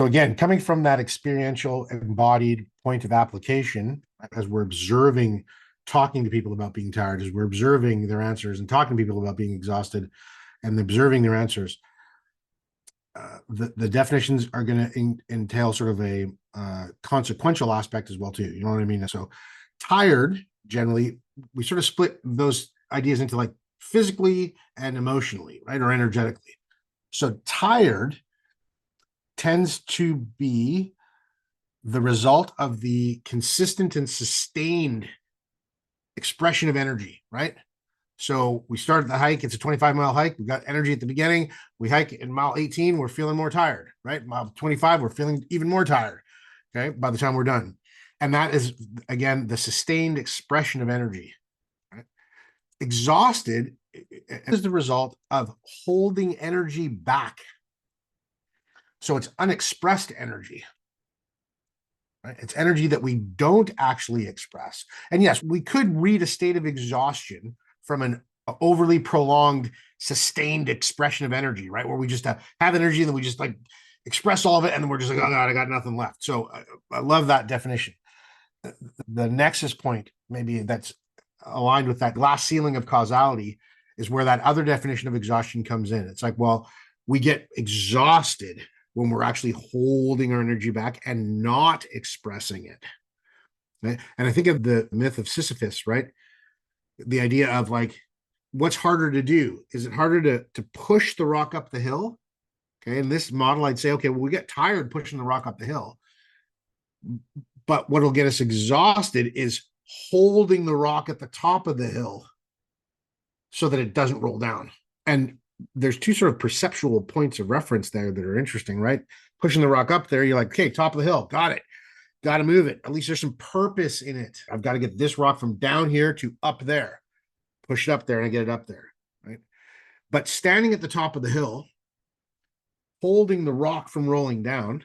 So again, coming from that experiential embodied point of application, as we're observing, talking to people about being tired, as we're observing their answers and talking to people about being exhausted and observing their answers, the definitions are going to entail sort of a consequential aspect as well too. You know what I mean? So tired, generally, we sort of split those ideas into like physically and emotionally, right? Or energetically. So tired tends to be the result of the consistent and sustained expression of energy, right? So we started the hike. It's a 25-mile hike. We got energy at the beginning. We hike in mile 18. We're feeling more tired, right? Mile 25, we're feeling even more tired, okay, by the time we're done. And that is, again, the sustained expression of energy. Right? Exhausted is the result of holding energy back. So it's unexpressed energy. Right? It's energy that we don't actually express. And yes, we could read a state of exhaustion from an overly prolonged, sustained expression of energy, right? Where we just have energy and then we just like express all of it and then we're just like, oh God, I got nothing left. So I love that definition. The nexus point, maybe that's aligned with that glass ceiling of causality, is where that other definition of exhaustion comes in. It's like, well, we get exhausted when we're actually holding our energy back and not expressing it. Right? And I think of the myth of Sisyphus, right? The idea of like, what's harder to do? Is it harder to push the rock up the hill? Okay. In this model, I'd say, okay, well, we get tired pushing the rock up the hill. But what'll get us exhausted is holding the rock at the top of the hill so that it doesn't roll down. And there's two sort of perceptual points of reference there that are interesting, right? Pushing the rock up there, you're like, okay, top of the hill, got it. Got to move it. At least there's some purpose in it. I've got to get this rock from down here to up there. Push it up there and I get it up there, right? But standing at the top of the hill, holding the rock from rolling down,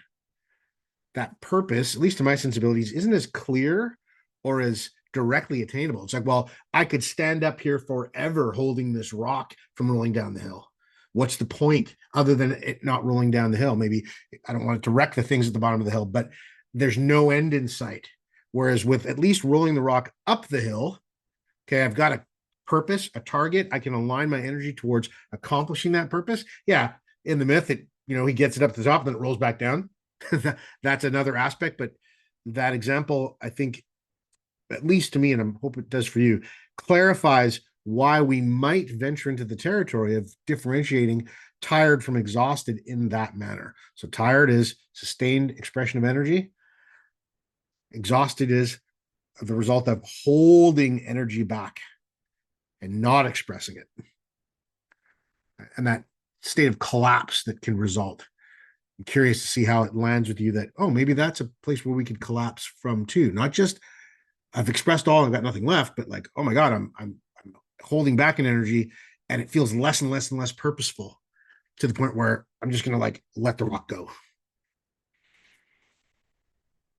that purpose, at least to my sensibilities, isn't as clear or as directly attainable. It's like, well, I could stand up here forever holding this rock from rolling down the hill. What's the point other than it not rolling down the hill? Maybe I don't want it to wreck the things at the bottom of the hill, but there's no end in sight. Whereas with at least rolling the rock up the hill, okay, I've got a purpose, a target. I can align my energy towards accomplishing that purpose. Yeah, in the myth, he gets it up to the top, and then it rolls back down. That's another aspect. But that example, I think, at least to me, and I hope it does for you, clarifies why we might venture into the territory of differentiating tired from exhausted in that manner. So tired is sustained expression of energy. Exhausted is the result of holding energy back and not expressing it. And that state of collapse that can result. I'm curious to see how it lands with you that, oh, maybe that's a place where we could collapse from too. Not just I've expressed all, I've got nothing left, but like, oh my God, I'm holding back an energy and it feels less and less and less purposeful to the point where I'm just going to like let the rock go.